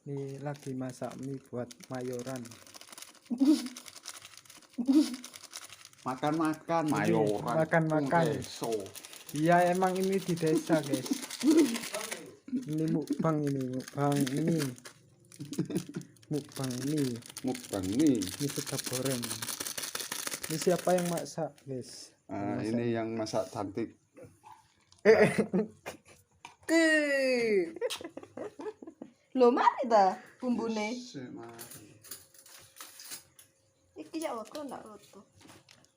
Ini lagi masak mie buat mayoran. Makan-makan mayoran. Makan-makan. Iya, emang ini di desa, guys. Ini mukbang ini. Mukbang mie. Ini sedap goreng. Ini siapa yang masak, guys? Ini yang masak cantik. Lho mari ta bumbune. Iki ya kok ndak roto.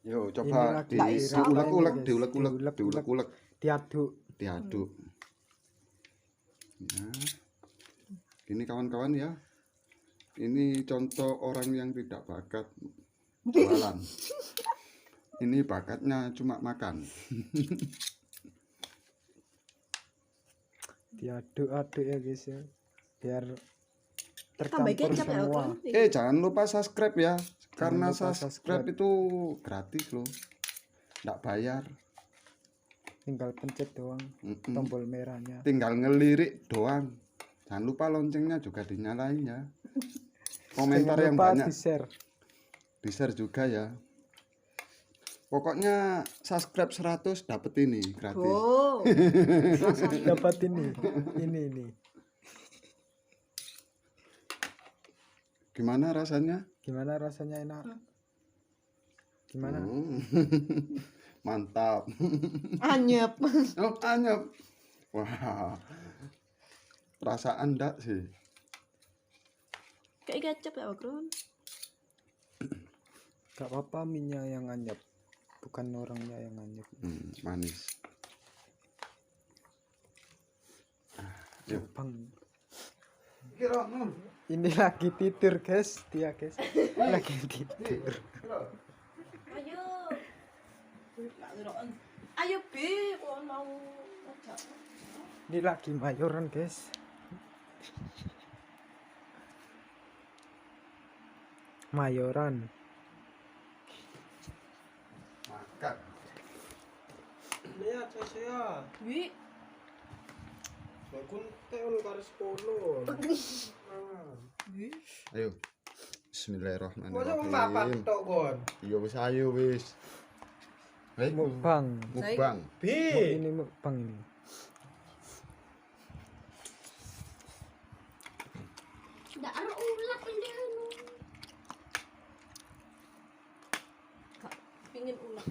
Yo coba diulek-ulek. Diaduk. Nah, ini kawan-kawan ya. Ini contoh orang yang tidak bakat jualan. Ini bakatnya cuma makan. Diaduk-aduk ya guys ya, biar Tambah tercampur kecap ya, semua. Jangan lupa subscribe ya, karena lupa subscribe itu gratis loh, nggak bayar. Tinggal pencet doang tombol merahnya. Tinggal ngelirik doang. Jangan lupa loncengnya juga dinyalain ya. Komentar yang banyak di share juga ya. Pokoknya subscribe 100 dapat ini gratis. Oh. Dapat ini. Gimana rasanya? Gimana rasanya, enak? Gimana? Mantap. Anyep. Oh, anyep. Wah. Perasaan enggak sih? Kayak kecap ya, Bro. Gak apa-apa, minyak yang anyep, bukan orangnya yang anyep. Manis. Bang. Ini lagi tidur guys, dia guys. Lagi tidur. Ayo Bi, kok mau ngajak. Ini lagi mayoran guys. Mayoran. Makan. Lihat saya. Bi. Bakun teol karo sekolah. Ayo. Bismillahirrahmanirrahim. Masa papat tok kon. Iya wis ayo wis. Mukbang. Ini mukbang ini. Ndak ada ulat ini. Kak, pingin ulat.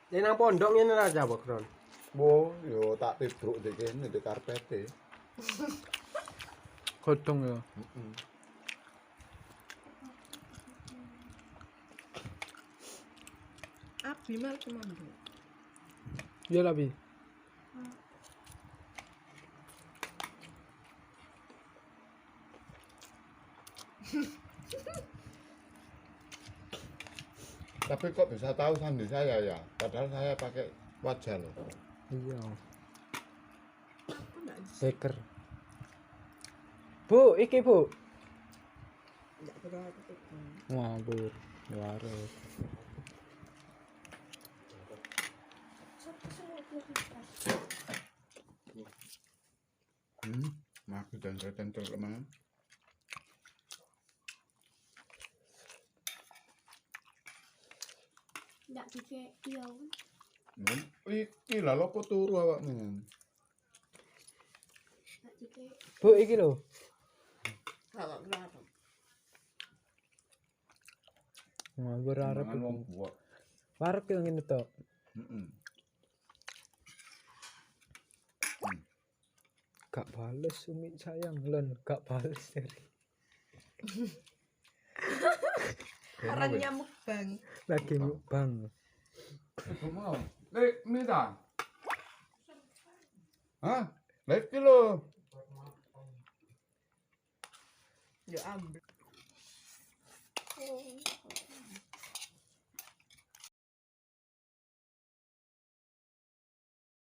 Ini nang pondok ngene aja, Bok Ron. Wo, yo tak tibruk di kene di karpete. Godhong ya. Abi mal cuma nduk. Iya lah, Bi. Tapi kok bisa tahu sandi saya ya? Padahal saya pakai wajah loh. Iya. Beker. Bu, iki Bu. Ndak pernah aku. Ngawur. Waras. Maaf dan tentu lemah. Ndak dikek yo. Iki lah lopo turu awakmu. Ndak dikek. Bu, iki lho. Kalau kenapa? Ngawur arep Wong iki. buat. Warek yo ngene tok. Gak bales Umi sayang lon, gak bales dari. Orangnya mukbang. Lagi mukbang. Mau. Lek mida. Hah? Lek kilo. Yo ambil.